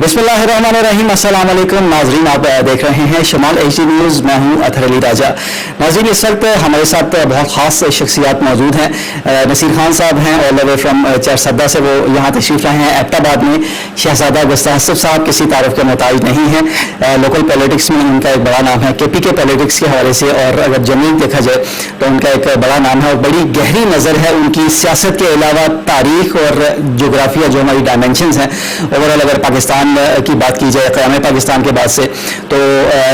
बिस्मिल्लाहिर्रहमानिर्रहीम। अस्सलाम वालेकुम नाजरीन, आप देख रहे हैं शमाल HD न्यूज़। मैं हूं अतहर अली राजा। नाजरीन, इस वक्त हमारे साथ बहुत ख़ास शख्सियात मौजूद हैं। नसीर खान साहब हैं all the way from Charsadda से, वो यहाँ तशरीफ़ लाए हैं एबटाबाद में। शहजादा गुस्ताहसिफ साहब किसी तारुफ के मोहताज नहीं हैं। लोकल पॉलिटिक्स में उनका एक बड़ा नाम है, KP के पॉलिटिक्स के हवाले से, और अगर जमीन देखा जाए तो उनका एक बड़ा नाम है और बड़ी गहरी नज़र है उनकी। सियासत के अलावा तारीख और जोग्राफिया जो हमारी डायमेंशंस हैं, ओवरऑल अगर पाकिस्तान की बात की जाए क़याम पाकिस्तान के बाद से, तो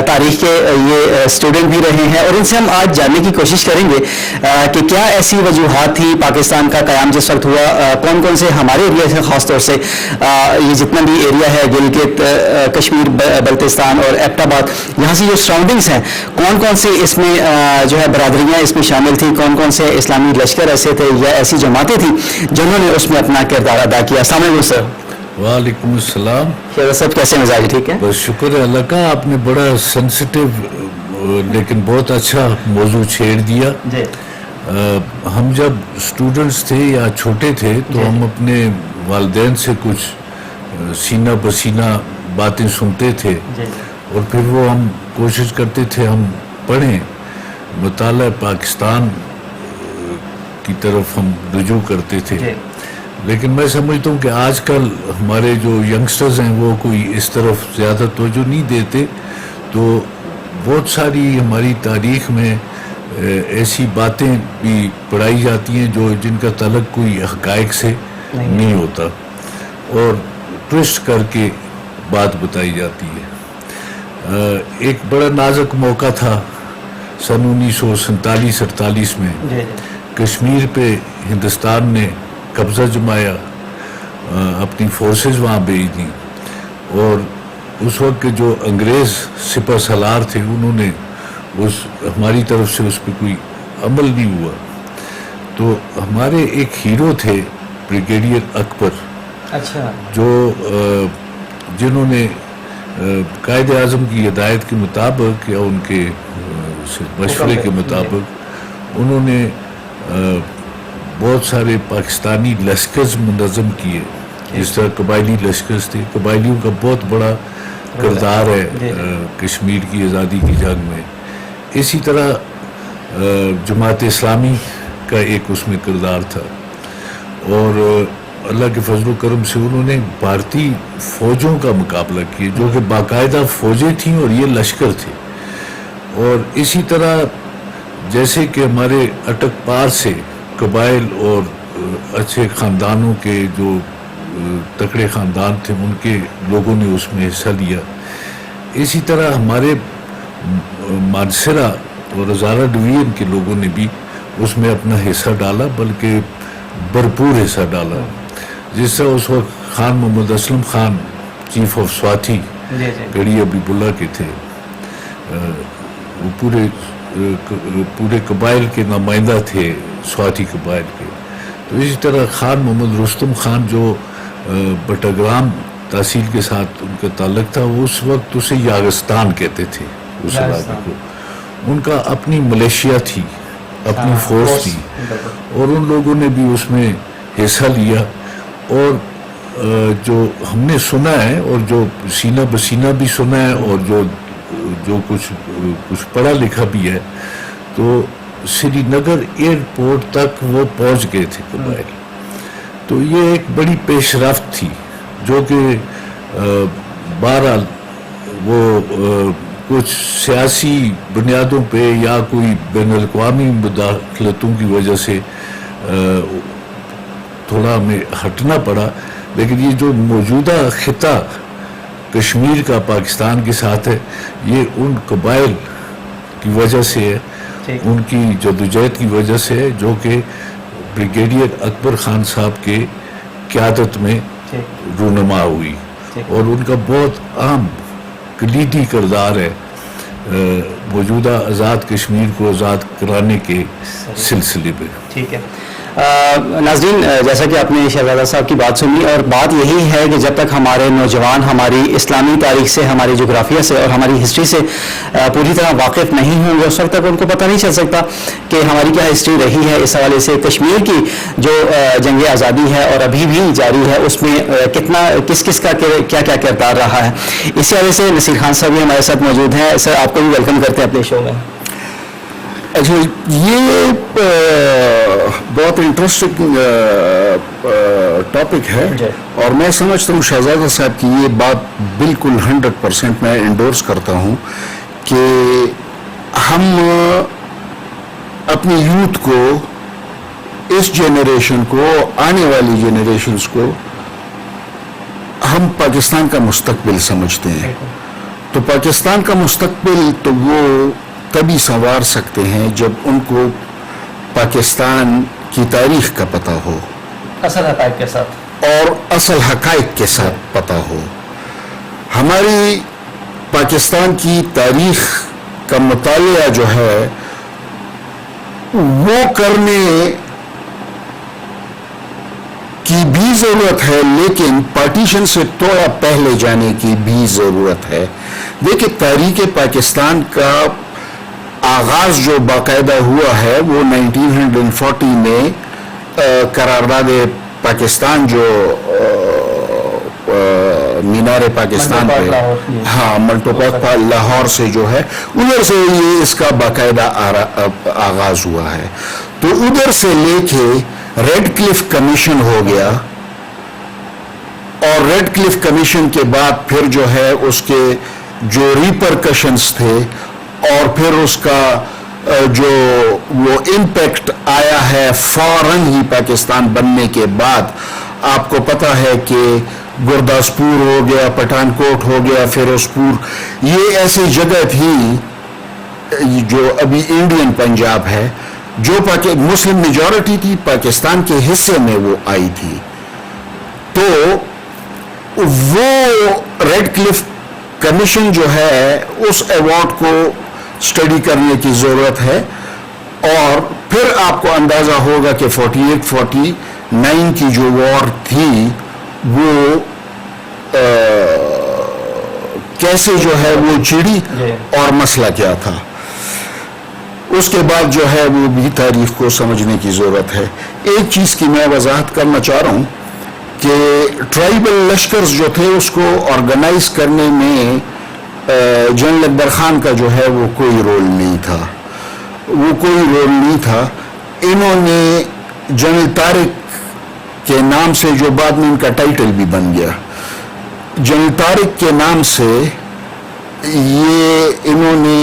तारीख के ये स्टूडेंट भी रहे हैं। और इनसे हम आज जानने की कोशिश करेंगे कि क्या ऐसी वजूहात थी पाकिस्तान का क़याम जिस वक्त हुआ, कौन कौन से हमारे एरिया से ख़ास तौर से ये जितना भी एरिया है, गिलगित, कश्मीर, बल्तिस्तान और एबटाबाद, यहाँ से जो सराउंडिंग्स हैं, कौन कौन से इसमें जो है बरादरियाँ इसमें शामिल थी, कौन कौन से इस्लामी लश्कर ऐसे थे या ऐसी जमातें थी जिन्होंने उसमें अपना किरदार अदा किया। अस्सलाम वालेकुम सर। वालेकुम अस्सलाम। सब कैसे मिजाज? ठीक है, बस शुक्र है अल्लाह का। आपने बड़ा सेंसिटिव लेकिन बहुत अच्छा मौजू छेड़ दिया। हम जब स्टूडेंट्स थे या छोटे थे तो हम अपने वालिदैन से कुछ सीना पसीना बातें सुनते थे और फिर वो हम कोशिश करते थे हम पढ़ें, मुताला पाकिस्तान की तरफ हम रुजू करते थे। लेकिन मैं समझता हूँ कि आजकल हमारे जो यंगस्टर्स हैं वो कोई इस तरफ ज़्यादा तवज्जो नहीं देते, तो बहुत सारी हमारी तारीख में ऐसी बातें भी पढ़ाई जाती हैं जो जिनका तल्लुक़ कोई हक़ाइक़ से नहीं होता और ट्विस्ट करके बात बताई जाती है। एक बड़ा नाजुक मौका था सन 1947-48 में, कश्मीर पे हिंदुस्तान ने कब्ज़ा जमाया, अपनी फोर्सेस वहाँ भेज दी और उस वक्त के जो अंग्रेज़ सिपह सलार थे उन्होंने हमारी तरफ से उस पर कोई अमल नहीं हुआ। तो हमारे एक हीरो थे ब्रिगेडियर अकबर, अच्छा, जो जिन्होंने कायदे आज़म की हिदायत के मुताबिक या उनके मशवरे के मुताबिक उन्होंने बहुत सारे पाकिस्तानी लश्कर मुनज़्ज़म किए, जिस तरह कबायली लश्कर थे। कबायलियों का बहुत बड़ा किरदार है कश्मीर की आज़ादी की जंग में। इसी तरह जमात इस्लामी का एक उसमें किरदार था और अल्लाह के फजल करम से उन्होंने भारतीय फ़ौजों का मुकाबला किया जो कि बाकायदा फ़ौजें थीं और ये लश्कर थे। और इसी तरह जैसे कि हमारे अटक पार से कबाइल और अच्छे ख़ानदानों के जो तकड़े ख़ानदान थे उनके लोगों ने उसमें हिस्सा लिया, इसी तरह हमारे मानसरा और हज़ारा डिवीज़न के लोगों ने भी उसमें अपना हिस्सा डाला, बल्कि भरपूर हिस्सा डाला। जिस तरह उस वक्त खान मोहम्मद असलम खान चीफ ऑफ स्वाति गढ़ी अबीबुल्ला के थे, वो पूरे कबाइल के नुमाइंदा थे स्वाति कबाइल के। तो इसी तरह खान मोहम्मद रुस्तम खान जो बटाग्राम तहसील के साथ उनका ताल्लुक था, वो उस वक्त उसे यागस्तान कहते थे उस इलाके को। उनका अपनी मलेशिया थी, अपनी फोर्स थी और उन लोगों ने भी उसमें हिस्सा लिया। और जो हमने सुना है और जो सीना बसीना भी सुना है और जो कुछ पढ़ा लिखा भी है, तो श्रीनगर एयरपोर्ट तक वो पहुंच गए थे कबाइल। तो ये एक बड़ी पेशरफ्त थी जो कि बहरहाल वो कुछ सियासी बुनियादों पे या कोई बैनुल-अक़वामी मुदाखलतों की वजह से थोड़ा हमें हटना पड़ा। लेकिन ये जो मौजूदा खिता कश्मीर का पाकिस्तान के साथ है, ये उन कबाइल की वजह से है, उनकी जदोजहद की वजह से है, जो कि ब्रिगेडियर अकबर खान साहब के क़यादत में रूनुमा हुई और उनका बहुत अहम कलीदी किरदार है मौजूदा आज़ाद कश्मीर को आज़ाद कराने के सिलसिले में। ठीक है। ناظرین جیسا کہ آپ نے شہزادہ صاحب کی بات سنی اور بات یہی ہے کہ جب تک ہمارے نوجوان ہماری اسلامی تاریخ سے ہماری جغرافیہ سے اور ہماری ہسٹری سے پوری طرح واقف نہیں ہوں گے اس وقت تک ان کو پتہ نہیں چل سکتا کہ ہماری کیا ہسٹری رہی ہے. اس حوالے سے کشمیر کی جو جنگ آزادی ہے اور ابھی بھی جاری ہے اس میں کتنا کس کس کا کیا کیا کردار رہا ہے. اسی حوالے سے نصیر خان صاحب بھی ہمارے ساتھ موجود ہیں. سر آپ کو بھی ویلکم کرتے ہیں اپنے شو میں. اچھا یہ بہت انٹرسٹنگ ٹاپک ہے اور میں سمجھتا ہوں شہزادہ صاحب کی یہ بات بالکل 100% میں انڈورس کرتا ہوں کہ ہم اپنی یوتھ کو اس جنریشن کو آنے والی جنریشنز کو ہم پاکستان کا مستقبل سمجھتے ہیں. تو پاکستان کا مستقبل تو وہ تبھی سنوار سکتے ہیں جب ان کو پاکستان کی تاریخ کا پتہ ہو, اصل حقائق کے ساتھ اور اصل حقائق کے ساتھ پتہ ہو. ہماری پاکستان کی تاریخ کا مطالعہ جو ہے وہ کرنے کی بھی ضرورت ہے, لیکن پارٹیشن سے تھوڑا پہلے جانے کی بھی ضرورت ہے. دیکھیں تاریخ پاکستان کا آغاز جو باقاعدہ ہوا ہے وہ 1940 میں قرارداد پاکستان جو مینار پاکستان پہ ہاں منٹو پاک لاہور سے جو ہے ادھر سے یہ اس کا باقاعدہ آغاز ہوا ہے. تو ادھر سے لے کے ریڈ کلف کمیشن ہو گیا اور ریڈ کلف کمیشن کے بعد پھر جو ہے اس کے جو ریپرکشنز تھے اور پھر اس کا جو وہ امپیکٹ آیا ہے فوراً ہی پاکستان بننے کے بعد. آپ کو پتہ ہے کہ گرداسپور ہو گیا, پٹھان کوٹ ہو گیا, فیروزپور, یہ ایسی جگہ تھی جو ابھی انڈین پنجاب ہے جو مسلم میجورٹی تھی, پاکستان کے حصے میں وہ آئی تھی. تو وہ ریڈ کلف کمیشن جو ہے اس ایوارڈ کو اسٹڈی کرنے کی ضرورت ہے. اور پھر آپ کو اندازہ ہوگا کہ 48-49 کی جو وار تھی وہ کیسے جو ہے وہ چڑی اور مسئلہ کیا تھا. اس کے بعد جو ہے وہ بھی تاریخ کو سمجھنے کی ضرورت ہے. ایک چیز کی میں وضاحت کرنا چاہ رہا ہوں کہ ٹرائبل لشکرز جو تھے اس کو آرگنائز کرنے میں جنرل اکبر خان کا جو ہے وہ کوئی رول نہیں تھا. انہوں نے جنرل طارق کے نام سے جو بعد میں ان کا ٹائٹل بھی بن گیا, جنرل طارق کے نام سے یہ انہوں نے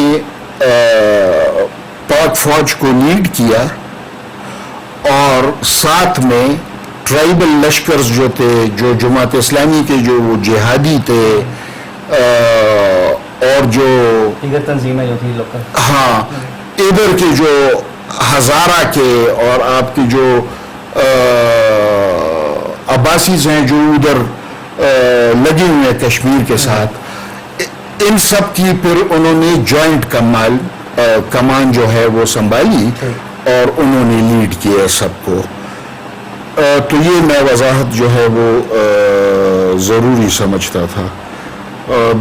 پاک فوج کو لیڈ کیا اور ساتھ میں ٹرائبل لشکرز جو تھے, جو جماعت اسلامی کے جو وہ جہادی تھے اور جو دیگر تنظیمیں جو تھی لوکل, ہاں ادھر کے جو ہزارہ کے اور آپ کی جو عباسیز ہیں جو ادھر لگے ہوئے ہیں کشمیر کے ساتھ, ان سب کی پھر انہوں نے جوائنٹ کمان جو ہے وہ سنبھالی اور انہوں نے لیڈ کیا سب کو. تو یہ میں وضاحت جو ہے وہ ضروری سمجھتا تھا.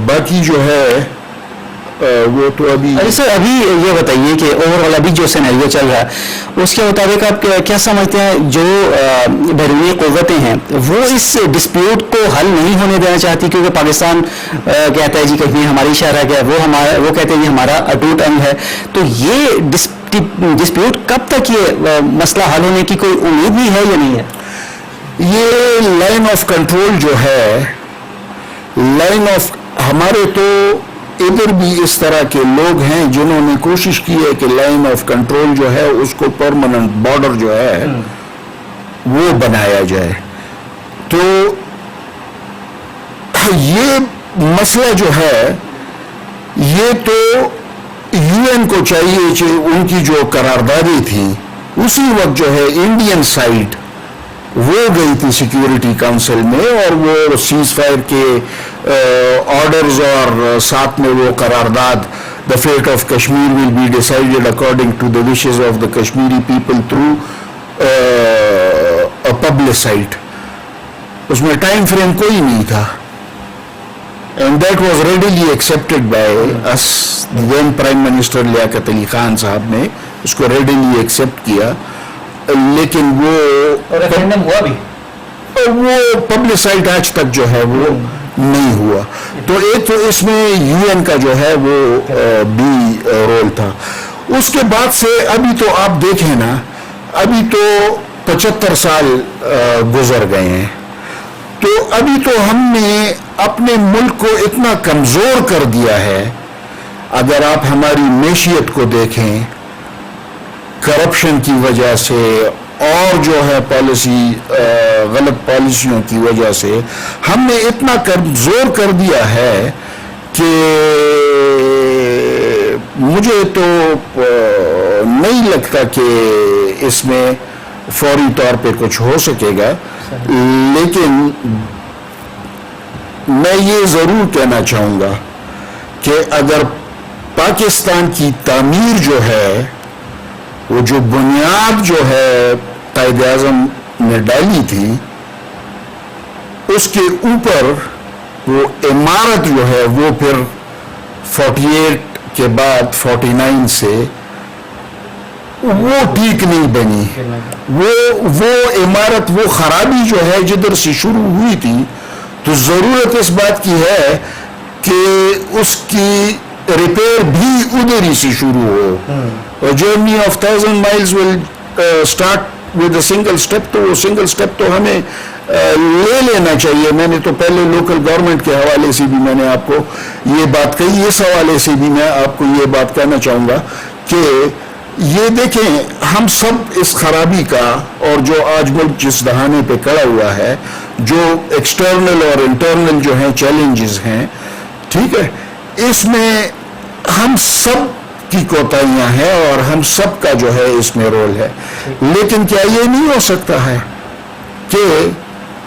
باقی جو ہے وہ تو ابھی سر ابھی یہ بتائیے کہ اوور آل ابھی جو سینیریو چل رہا ہے اس کے مطابق آپ کیا سمجھتے ہیں جو بیرونی قوتیں ہیں وہ اس ڈسپیوٹ کو حل نہیں ہونے دینا چاہتی, کیونکہ پاکستان کہتا ہے جی کشمیر ہماری شہر ہے, وہ کہتے ہیں جی ہمارا اٹوٹ انگ ہے. تو یہ ڈسپیوٹ کب تک یہ مسئلہ حل ہونے کی کوئی امید بھی ہے یا نہیں ہے؟ یہ لائن آف کنٹرول جو ہے, لائن آف ہمارے تو ادھر بھی اس طرح کے لوگ ہیں جنہوں نے کوشش کی ہے کہ لائن آف کنٹرول جو ہے اس کو پرماننٹ بارڈر جو ہے وہ بنایا جائے. تو یہ مسئلہ جو ہے یہ تو یو این کو چاہیے, ان کی جو قراردادی تھی اسی وقت جو ہے انڈین سائٹ وہ گئی تھی سیکیورٹی کاؤنسل میں اور وہ سیز فائر کے آرڈرز اور ساتھ میں وہ قرارداد the fate of Kashmir will be decided according to the wishes of the Kashmiri people through publicized. उसमें टाइम फ्रेम कोई नहीं था, and that was readily accepted by us. then prime minister Liaquat Ali Khan sahab ने उसको readily accept किया, लेकिन वो रेफरेंडम हुआ भी, पब्लिसाइड आज तक जो है वो नहीं हुआ. तो एक तो इसमें यूएन का जो है वो भी रोल था. उसके बाद से अभी तो आप देखें ना, अभी तो 75 साल गुजर गए हैं. तो अभी तो हमने अपने मुल्क को इतना कमजोर कर दिया है. अगर आप हमारी मैशियत को देखें, करप्शन की वजह से और जो है पॉलिसी, गलत पॉलिसियों की वजह से हमने इतना कमजोर कर दिया है कि मुझे तो नहीं लगता कि इसमें फौरी तौर पे कुछ हो सकेगा. लेकिन मैं ये ज़रूर कहना चाहूँगा कि अगर पाकिस्तान की तामीर जो है, वो जो बुनियाद जो है कायद आज़म ने डाली थी, उसके ऊपर वो इमारत जो है वो फिर 48 के बाद 49 से वो ठीक नहीं बनी. वो इमारत, वो खराबी जो है जिधर से शुरू हुई थी, तो ज़रूरत इस बात की है कि उसकी रिपेयर भी उधर ही से शुरू हो. Journey of 1000 miles will start with a single step. तो वो सिंगल स्टेप तो हमें ले लेना चाहिए. मैंने तो पहले लोकल गवर्नमेंट के हवाले से भी मैंने आपको ये बात कही, इस हवाले से भी मैं आपको ये बात कहना चाहूँगा कि ये देखें, हम सब इस खराबी का, और जो आज मुल्क जिस दहाने पे खड़ा हुआ है, जो एक्सटर्नल और इंटरनल जो हैं चैलेंजेस हैं, ठीक है, इसमें हम सब की कोताहियां हैं और हम सब का जो है इसमें रोल है. लेकिन क्या ये नहीं हो सकता है कि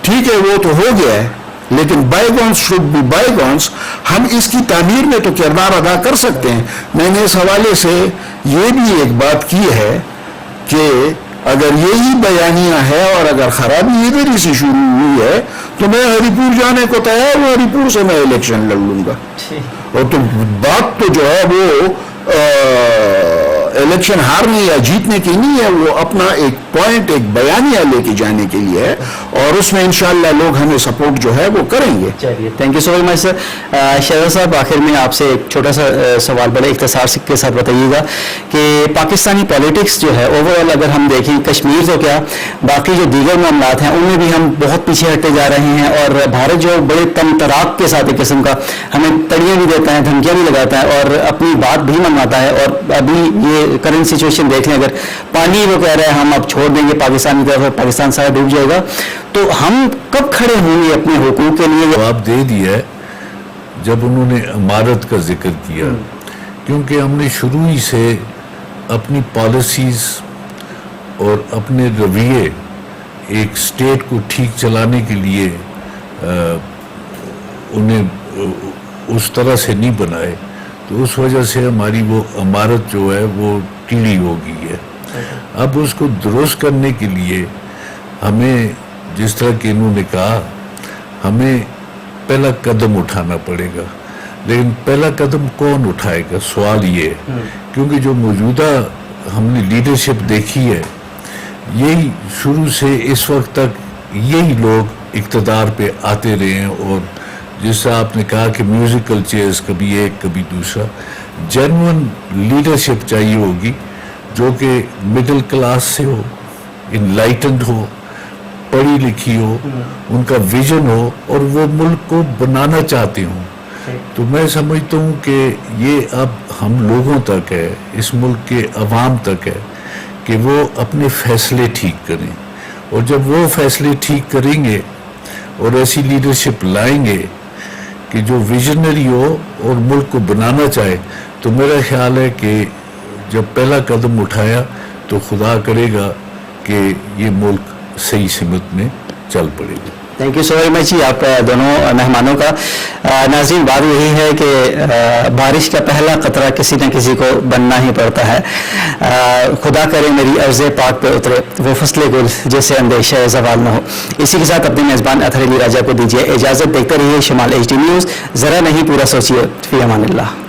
ठीक है वो तो हो गया है, लेकिन बायगॉन्स शुड बी बायगॉन्स. हम इसकी तामीर में तो किरदार अदा कर सकते हैं. मैंने इस हवाले से ये भी एक बात की है कि अगर यही बयानियां है और अगर खराबी इधर ही से शुरू हुई है, तो मैं हरिपुर जाने को तैयार हूँ. हरिपुर से मैं इलेक्शन लड़ लूंगा. और तो बात तो जो है वो इलेक्शन हारने या जीतने की नहीं है, वो अपना एक पॉइंट, एक बयानिया लेके जाने के लिए है, और उसमें इंशाल्लाह लोग हमें सपोर्ट जो है वो करेंगे. चलिए, thank you so very much sir. Shahzad sahab, आखिर में आपसे एक छोटा सा सवाल बड़े इख्तिसार के साथ बताइएगा कि पाकिस्तानी पॉलिटिक्स जो है ओवरऑल अगर हम देखें, कश्मीर तो क्या, बाकी जो दीगर मामलात हैं उनमें भी हम बहुत पीछे हटते जा रहे हैं, और भारत जो बड़े तम तराक के साथ एक किस्म का हमें तड़ियाँ भी देता है, धमकियाँ भी लगाता है और अपनी बात भी मनवाता है. और अभी ये करंट सिचुएशन देख लें, अगर पानी वो कह रहा है हम अब छोड़ देंगे पाकिस्तान की तरफ, पाकिस्तान सारा डूब जाएगा, तो हम कब खड़े होंगे अपने हुकूक के लिए? जवाब दे दिया है जब उन्होंने इमारत का जिक्र किया, क्योंकि हमने शुरू ही से अपनी पॉलिसीज और अपने रवैये एक स्टेट को ठीक चलाने के लिए उन्हें उस तरह से नहीं बनाए, तो उस वजह से हमारी वो इमारत जो है वो टीढ़ी हो गई है. अब उसको दुरुस्त करने के लिए हमें, जिस तरह कि इन्होंने कहा, हमें पहला कदम उठाना पड़ेगा. लेकिन पहला कदम कौन उठाएगा, सवाल ये है. क्योंकि जो मौजूदा हमने लीडरशिप देखी है, यही शुरू से इस वक्त तक यही लोग इक़्तिदार पे आते रहे हैं. और जिससे आपने कहा कि म्यूजिकल चेयर्स, कभी एक कभी दूसरा. जेन्युइन लीडरशिप चाहिए होगी जो कि मिडिल क्लास से हो, इनलाइटेंड हो, पढ़ी लिखी हो, उनका विजन हो और वो मुल्क को बनाना चाहते हों. तो मैं समझता हूँ कि ये अब हम लोगों तक है, इस मुल्क के अवाम तक है कि वो अपने फैसले ठीक करें. और जब वो फैसले ठीक करेंगे और ऐसी लीडरशिप लाएंगे कि जो विजनरी हो और मुल्क को बनाना चाहे, तो मेरा ख्याल है कि जब पहला कदम उठाया तो खुदा करेगा कि ये मुल्क सही सिमत में चल पड़ेगा. Thank you so very much جی آپ دونوں مہمانوں کا. ناظرین بات یہی ہے کہ بارش کا پہلا قطرہ کسی نہ کسی کو بننا ہی پڑتا ہے. خدا کرے میری عرض پاک پہ اترے وہ فصل گل جیسے اندیشہ زوال نہ ہو. اسی کے ساتھ اپنے میزبان اطہر علی راجہ کو دیجیے اجازت. دیکھتے رہیے شمال HD نیوز. ذرا نہیں پورا سوچیے. فی امان اللہ.